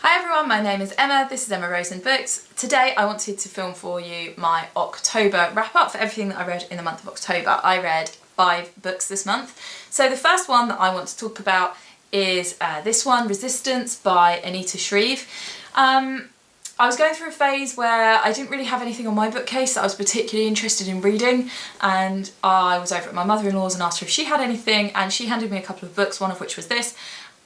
Hi everyone, my name is Emma, this is Emma Rose and Books. Today I wanted to film for you my October wrap up for everything that I read in the month of October. I read 5 books this month. So the first one that I want to talk about is this one, Resistance by Anita Shreve. I was going through a phase where I didn't really have anything on my bookcase that I was particularly interested in reading, and I was over at my mother-in-law's and asked her if she had anything, and she handed me a couple of books, one of which was this.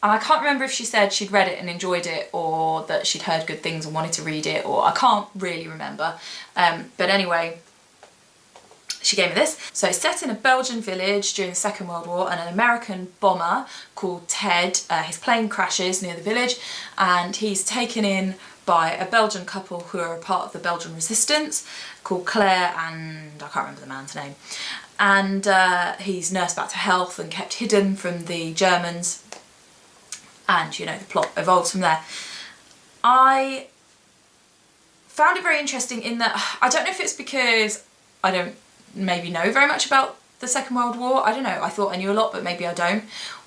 And I can't remember if she said she'd read it and enjoyed it, or that she'd heard good things and wanted to read it, or I can't really remember. But anyway, she gave me this. So it's set in a Belgian village during the Second World War, and an American bomber called Ted, his plane crashes near the village, and he's taken in by a Belgian couple who are a part of the Belgian resistance, called Claire and I can't remember the man's name. And he's nursed back to health and kept hidden from the Germans. And, you know, the plot evolves from there. I found it very interesting in that, I don't know if it's because I don't maybe know very much about the Second World War, I don't know, I thought I knew a lot but maybe I don't,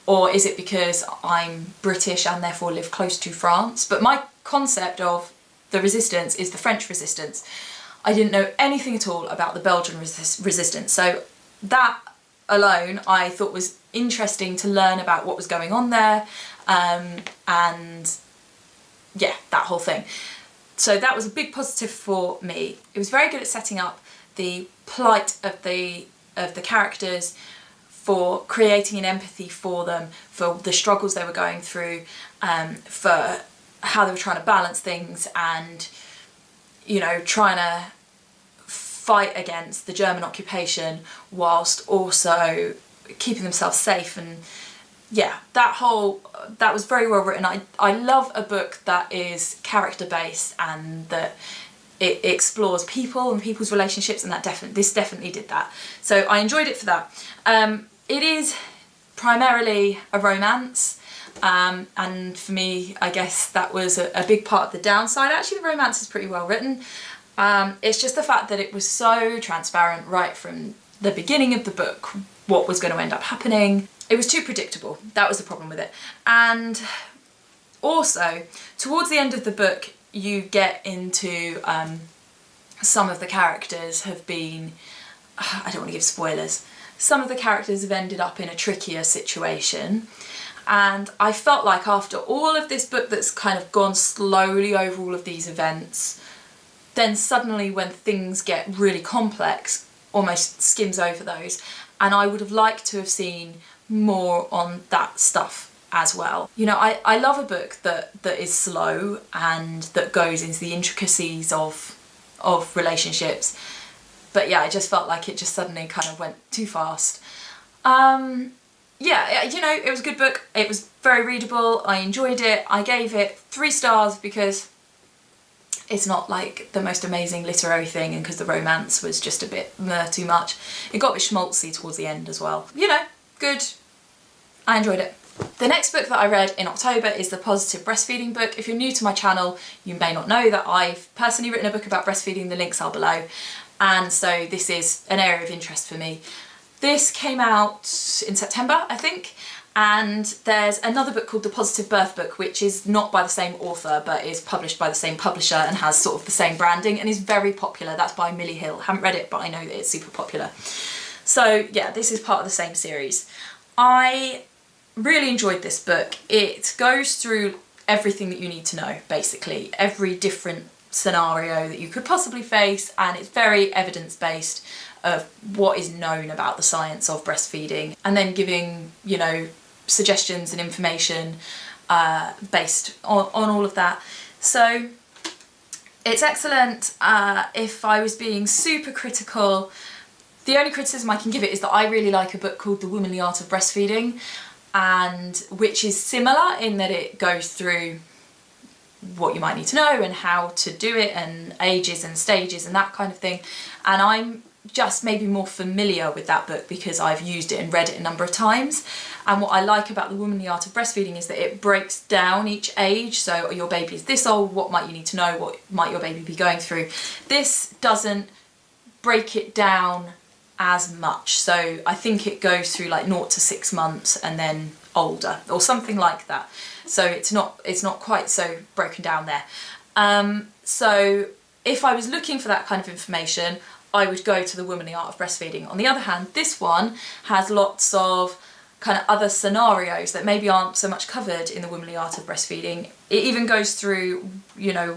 or is it because I'm British and therefore live close to France, but my concept of the resistance is the French resistance. I didn't know anything at all about the Belgian resistance, so that alone I thought was interesting to learn about what was going on there, and yeah, that whole thing. So that was a big positive for me. It was very good at setting up the plight of the characters, for creating an empathy for them, for the struggles they were going through, for how they were trying to balance things, and, you know, trying to fight against the German occupation whilst also keeping themselves safe. And yeah, that was very well written. I love a book that is character based and that it explores people and people's relationships, and this definitely did that. So I enjoyed it for that. It is primarily a romance, and for me, I guess that was a big part of the downside. Actually, the romance is pretty well written. It's just the fact that it was so transparent right from the beginning of the book what was going to end up happening. It was too predictable. That was the problem with it. And also, towards the end of the book, you get into some of the characters have been, I don't want to give spoilers, some of the characters have ended up in a trickier situation. And I felt like after all of this book that's kind of gone slowly over all of these events, then suddenly when things get really complex, almost skims over those. And I would have liked to have seen more on that stuff as well. You know, I love a book that is slow and that goes into the intricacies of relationships. But yeah, I just felt like it just suddenly kind of went too fast. Yeah, you know, it was a good book. It was very readable. I enjoyed it. I gave it 3 stars because it's not like the most amazing literary thing, and because the romance was just a bit too much. It got a bit schmaltzy towards the end as well. You know, good. I enjoyed it. The next book that I read in October is the Positive Breastfeeding book. If you're new to my channel, you may not know that I've personally written a book about breastfeeding. The links are below. And so this is an area of interest for me. This came out in September, I think. And there's another book called The Positive Birth Book, which is not by the same author, but is published by the same publisher and has sort of the same branding and is very popular. That's by Millie Hill. Haven't read it, but I know that it's super popular. So yeah, this is part of the same series. I really enjoyed this book. It goes through everything that you need to know, basically. Every different scenario that you could possibly face, and it's very evidence-based of what is known about the science of breastfeeding, and then giving, you know, suggestions and information based on all of that. So it's excellent. If I was being super critical, the only criticism I can give it is that I really like a book called The Womanly Art of Breastfeeding, and which is similar in that it goes through what you might need to know and how to do it and ages and stages and that kind of thing. And I'm just maybe more familiar with that book because I've used it and read it a number of times. And what I like about The Womanly Art of Breastfeeding is that it breaks down each age. So your baby is this old, what might you need to know, what might your baby be going through. This doesn't break it down as much. So I think it goes through like 0 to 6 months, and then older or something like that. So it's not quite so broken down there. So if I was looking for that kind of information, I would go to The Womanly Art of Breastfeeding. On the other hand, this one has lots of kind of other scenarios that maybe aren't so much covered in The Womanly Art of Breastfeeding. It even goes through, you know,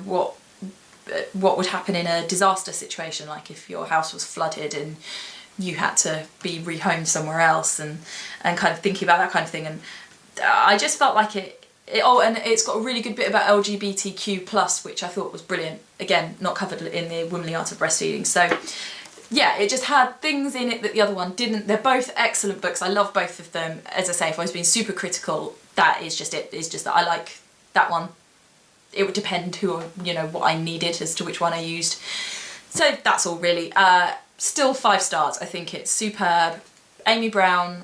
what would happen in a disaster situation, like if your house was flooded and you had to be rehomed somewhere else, and kind of thinking about that kind of thing. And I just felt like oh, and it's got a really good bit about LGBTQ+, which I thought was brilliant. Again, not covered in The Womanly Art of Breastfeeding. So yeah, it just had things in it that the other one didn't. They're both excellent books. I love both of them. As I say, if I was being super critical, that is just it. It's just that I like that one. It would depend who, you know, what I needed as to which one I used. So that's all really. Still 5 stars. I think it's superb.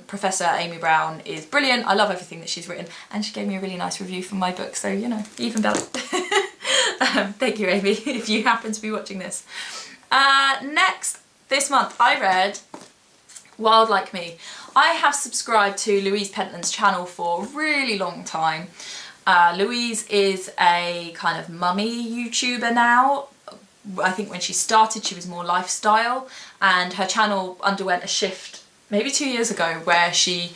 Professor Amy Brown is brilliant. I love everything that she's written, and she gave me a really nice review for my book, so, you know, even better. Thank you, Amy, if you happen to be watching this. Next, this month I read Wilde Like Me. I have subscribed to Louise Pentland's channel for a really long time. Louise is a kind of mummy YouTuber now. I think when she started she was more lifestyle, and her channel underwent a shift maybe 2 years ago where she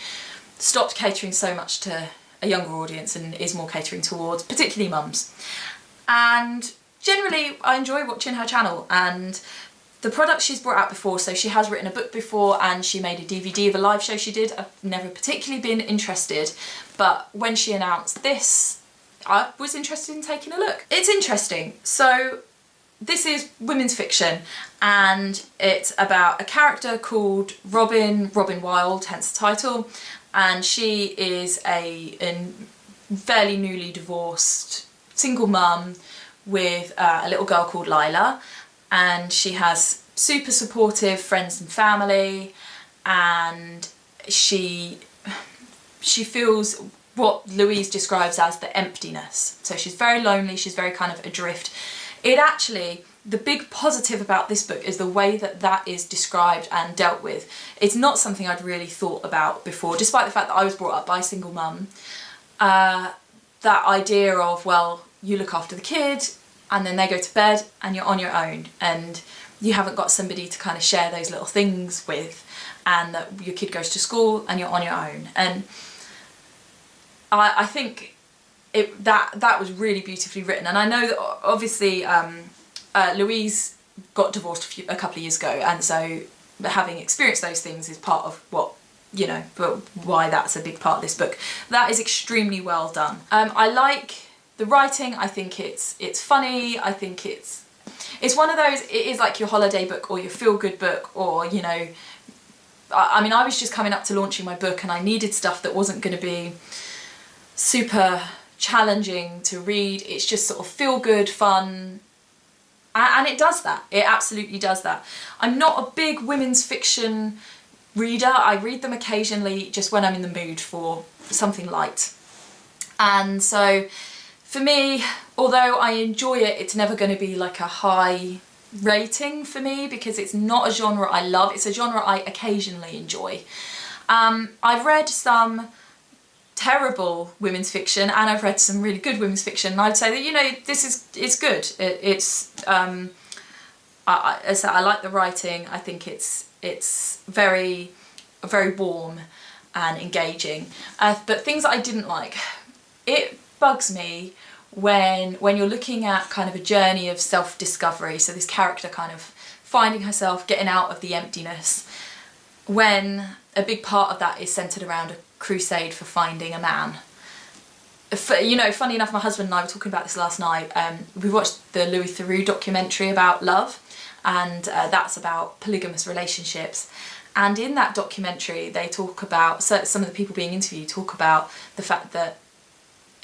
stopped catering so much to a younger audience and is more catering towards particularly mums. And generally I enjoy watching her channel and the products she's brought out before. So she has written a book before and she made a DVD of a live show she did. I've never particularly been interested, but when she announced this I was interested in taking a look. It's interesting. So this is women's fiction, and it's about a character called Robin Wilde, hence the title, and she is a fairly newly divorced single mum with a little girl called Lila, and she has super supportive friends and family, and she feels what Louise describes as the emptiness. So she's very lonely, she's very kind of adrift. The big positive about this book is the way that is described and dealt with. It's not something I'd really thought about before, despite the fact that I was brought up by a single mum. That idea of, well, you look after the kid and then they go to bed and you're on your own and you haven't got somebody to kind of share those little things with, and that your kid goes to school and you're on your own. And I think that was really beautifully written. And I know that obviously Louise got divorced a couple of years ago, and so having experienced those things is part of what, you know, but why that's a big part of this book. That is extremely well done. I like the writing. I think it's funny. I think it's one of those, it is like your holiday book or your feel-good book, or, you know, I mean, I was just coming up to launching my book and I needed stuff that wasn't going to be super challenging to read. It's just sort of feel-good, fun, and it does that. It absolutely does that. I'm not a big women's fiction reader. I read them occasionally just when I'm in the mood for something light. And so for me, although I enjoy it, it's never going to be like a high rating for me because it's not a genre I love. It's a genre I occasionally enjoy. I've read some terrible women's fiction and I've read some really good women's fiction, and I'd say that, you know, it's good. I like the writing. I think it's very warm and engaging. But things that I didn't like, it bugs me when you're looking at kind of a journey of self-discovery, so this character kind of finding herself, getting out of the emptiness, when a big part of that is centred around a crusade for finding a man. You know, funny enough, my husband and I were talking about this last night. We watched the Louis Theroux documentary about love, and that's about polygamous relationships. And in that documentary they talk about, so some of the people being interviewed talk about the fact that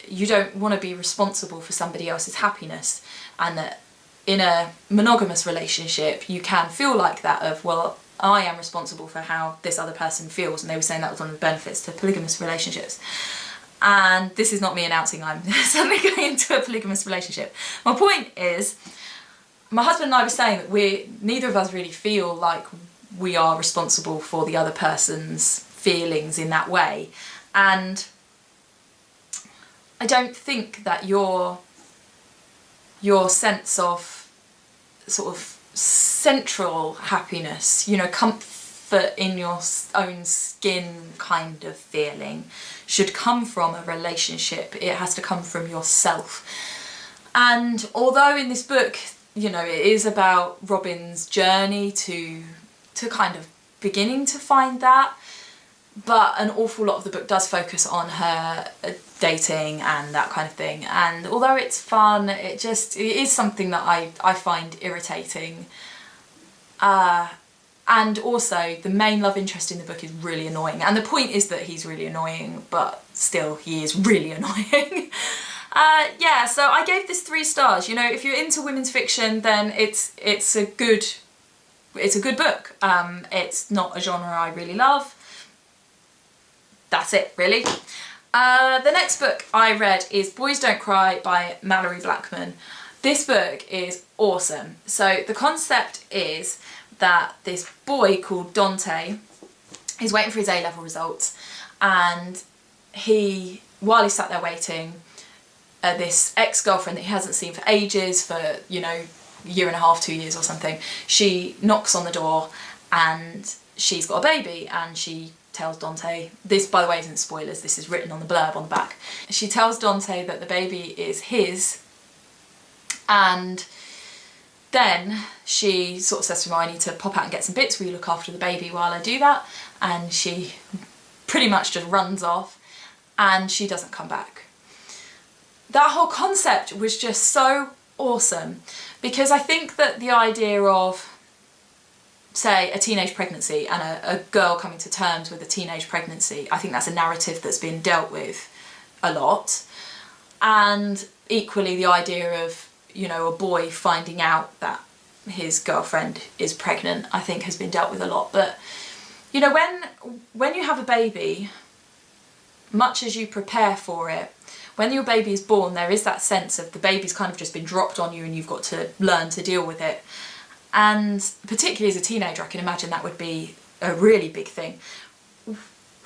you don't want to be responsible for somebody else's happiness, and that in a monogamous relationship you can feel like that of, well, I am responsible for how this other person feels, and they were saying that was one of the benefits to polygamous relationships. And this is not me announcing I'm suddenly going into a polygamous relationship. My point is, my husband and I were saying that neither of us really feel like we are responsible for the other person's feelings in that way. And I don't think that your sense of sort of central happiness, you know, comfort in your own skin kind of feeling, should come from a relationship. It has to come from yourself. And although in this book, you know, it is about Robin's journey to kind of beginning to find that, but an awful lot of the book does focus on her dating and that kind of thing. And although it's fun, it is something that I find irritating. And also the main love interest in the book is really annoying. And the point is that he's really annoying, but still he is really annoying. Yeah, so I gave this 3 stars. You know, if you're into women's fiction, then it's a good book. It's not a genre I really love. That's it, really. The next book I read is Boys Don't Cry by Malorie Blackman. This book is awesome. So the concept is that this boy called Dante is waiting for his A-level results, and while he's sat there waiting, this ex-girlfriend that he hasn't seen for ages, for, you know, a year and a half, 2 years or something, she knocks on the door and she's got a baby, and she tells Dante, this by the way isn't spoilers, this is written on the blurb on the back, she tells Dante that the baby is his, and then she sort of says to him, I need to pop out and get some bits, will you look after the baby while I do that? And she pretty much just runs off, and she doesn't come back. That whole concept was just so awesome, because I think that the idea of, say, a teenage pregnancy and a girl coming to terms with a teenage pregnancy, I think that's a narrative that's been dealt with a lot. And equally the idea of, you know, a boy finding out that his girlfriend is pregnant, I think has been dealt with a lot. But, you know, when you have a baby, much as you prepare for it, when your baby is born, there is that sense of the baby's kind of just been dropped on you and you've got to learn to deal with it. And particularly as a teenager, I can imagine that would be a really big thing.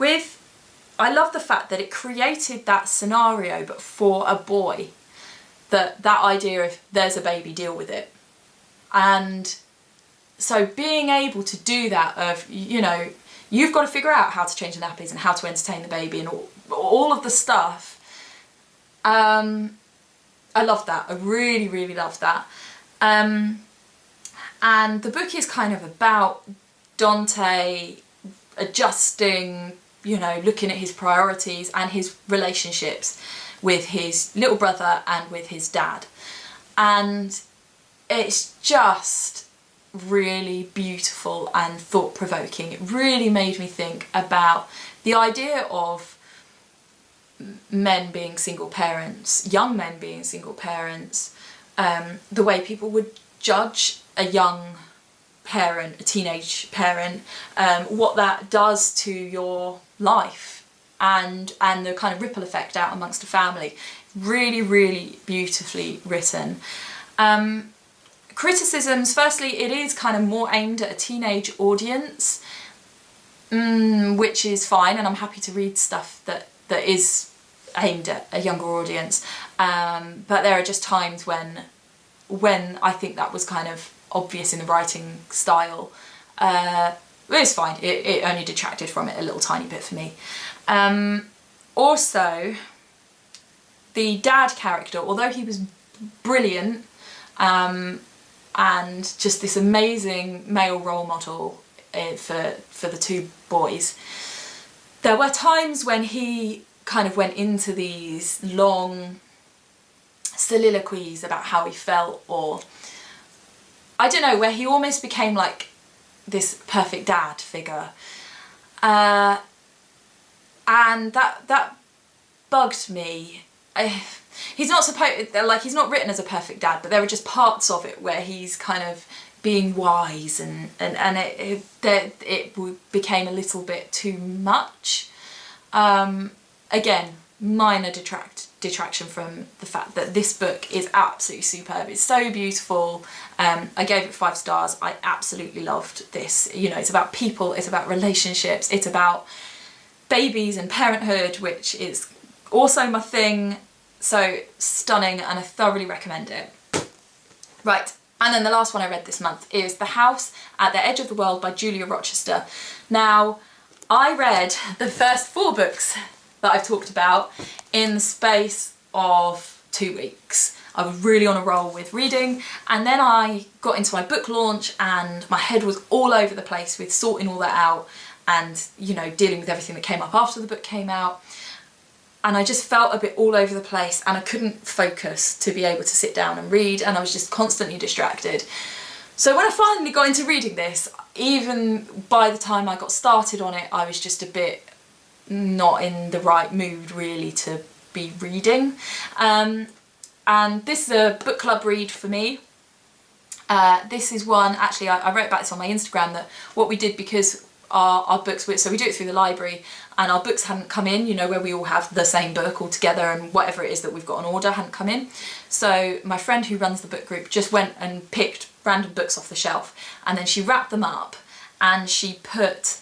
I love the fact that it created that scenario, but for a boy, that idea of there's a baby, deal with it. And so being able to do that, of, you know, you've got to figure out how to change the nappies and how to entertain the baby and all of the stuff. I love that. I really, really love that. And the book is kind of about Dante adjusting, you know, looking at his priorities and his relationships with his little brother and with his dad. And it's just really beautiful and thought-provoking. It really made me think about the idea of men being single parents, young men being single parents, the way people would judge a young parent, a teenage parent, what that does to your life, and the kind of ripple effect out amongst a family. Really, really beautifully written. Criticisms, firstly, it is kind of more aimed at a teenage audience, which is fine, and I'm happy to read stuff that is aimed at a younger audience, but there are just times when I think that was kind of obvious in the writing style. It's fine, it only detracted from it a little tiny bit for me. Also, the dad character, although he was brilliant, and just this amazing male role model for the 2 boys, there were times when he kind of went into these long soliloquies about how he felt, or I don't know, where he almost became like this perfect dad figure, and that bugged me. He's not supposed, like, he's not written as a perfect dad, but there are just parts of it where he's kind of being wise, and it became a little bit too much. Again, minor detraction from the fact that this book is absolutely superb. It's so beautiful. I gave it 5 stars. I absolutely loved this. You know, it's about people, it's about relationships, it's about babies and parenthood, which is also my thing. So stunning, and I thoroughly recommend it. Right, and then the last one I read this month is The House at the Edge of the World by Julia Rochester. Now, I read the first 4 books that I've talked about in the space of 2 weeks. I was really on a roll with reading, and then I got into my book launch and my head was all over the place with sorting all that out and, you know, dealing with everything that came up after the book came out. And I just felt a bit all over the place, and I couldn't focus to be able to sit down and read, and I was just constantly distracted. So when I finally got into reading this, even by the time I got started on it, I was just a bit not in the right mood really to be reading. And this is a book club read for me. This is one, actually I wrote about this on my Instagram, that what we did, because our books, so we do it through the library, and our books hadn't come in, you know, where we all have the same book all together, and whatever it is that we've got on order hadn't come in. So my friend who runs the book group just went and picked random books off the shelf, and then she wrapped them up and she put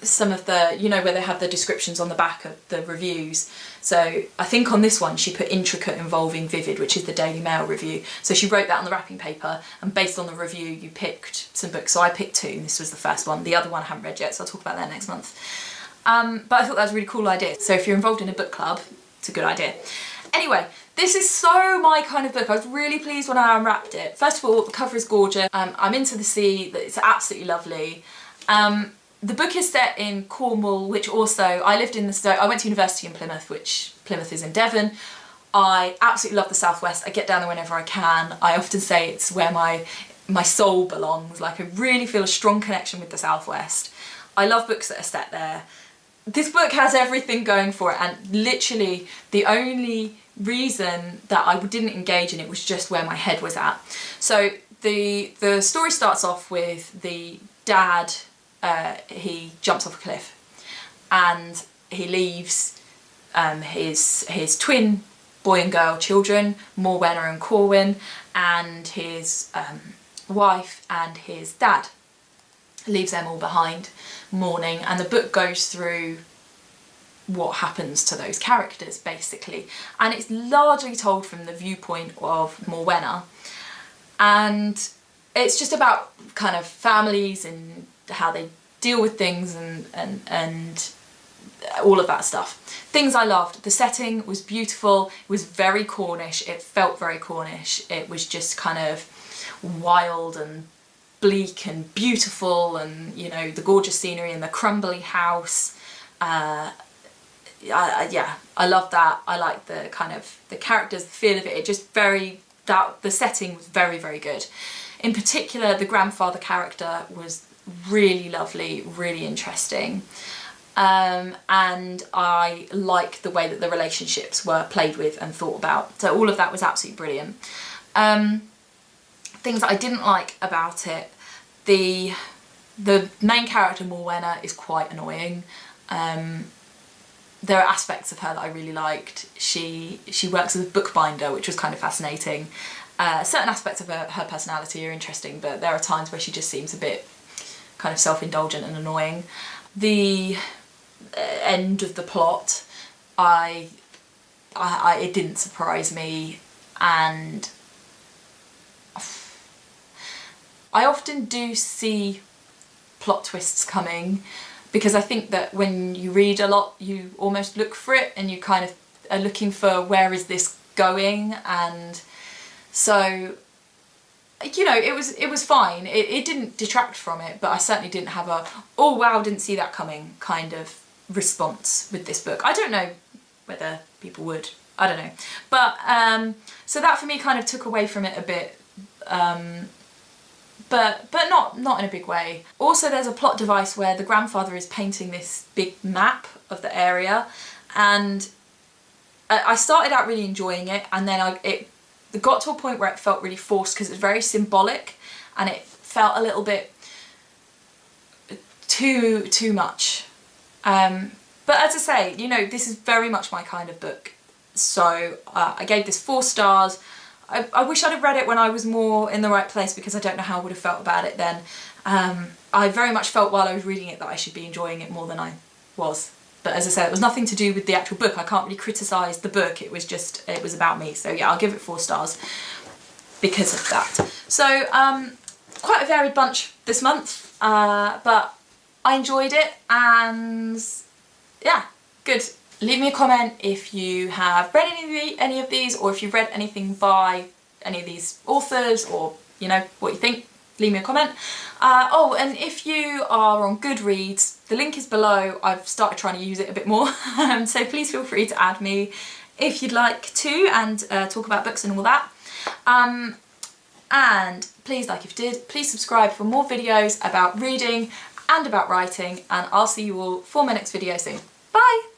some of the, you know, where they have the descriptions on the back of the reviews. So I think on this one she put intricate, involving, vivid, which is the Daily Mail review. So she wrote that on the wrapping paper, and based on the review you picked some books. So I picked 2, and this was the first one. The other one I haven't read yet, so I'll talk about that next month. But I thought that was a really cool idea. So if you're involved in a book club, it's a good idea. Anyway, this is so my kind of book. I was really pleased when I unwrapped it. First of all, the cover is gorgeous. I'm into the sea, it's absolutely lovely. The book is set in Cornwall, which also, I went to university in Plymouth, which Plymouth is in Devon. I absolutely love the southwest. I get down there whenever I can. I often say it's where my soul belongs. Like, I really feel a strong connection with the southwest. I love books that are set there. This book has everything going for it, and literally the only reason that I didn't engage in it was just where my head was at. So the story starts off with the dad. He jumps off a cliff and he leaves his twin boy and girl children, Morwenna and Corwin, and his wife and his dad. Leaves them all behind, mourning, and the book goes through what happens to those characters basically, and it's largely told from the viewpoint of Morwenna, and it's just about kind of families and how they deal with things and all of that stuff. Things I loved. The setting was beautiful. It was very Cornish. It felt very Cornish. It was just kind of wild and bleak and beautiful, and, you know, the gorgeous scenery and the crumbly house. Yeah, I love that. I like the kind of the characters, the feel of it. It just the setting was very, very good. In particular, the grandfather character was really lovely, really interesting, and I liked the way that the relationships were played with and thought about. So all of that was absolutely brilliant. Things that I didn't like about it, the main character Morwenna is quite annoying. There are aspects of her that I really liked. She works as a bookbinder, which was kind of fascinating. Certain aspects of her personality are interesting, but there are times where she just seems a bit kind of self-indulgent and annoying. The end of the plot, it didn't surprise me, and I often do see plot twists coming, because I think that when you read a lot you almost look for it, and you kind of are looking for where is this going, and so, you know, it was fine. It didn't detract from it, but I certainly didn't have a, oh wow, didn't see that coming kind of response with this book. I don't know whether people would, I don't know. But, so that for me kind of took away from it a bit, but not in a big way. Also, there's a plot device where the grandfather is painting this big map of the area, and I started out really enjoying it, and then it got to a point where it felt really forced, because it's very symbolic, and it felt a little bit too much. But as I say, you know, this is very much my kind of book, so I gave this 4 stars. I wish I'd have read it when I was more in the right place, because I don't know how I would have felt about it then. I very much felt while I was reading it that I should be enjoying it more than I was. But as I said, it was nothing to do with the actual book. I can't really criticise the book. It was about me. So yeah, I'll give it 4 stars because of that. So quite a varied bunch this month, but I enjoyed it, and yeah, good. Leave me a comment if you have read any of these, or if you've read anything by any of these authors, or you know what you think. Leave me a comment. Oh, and if you are on Goodreads, the link is below. I've started trying to use it a bit more, so please feel free to add me if you'd like to, and talk about books and all that. And please, like if you did, please subscribe for more videos about reading and about writing, and I'll see you all for my next video soon. Bye!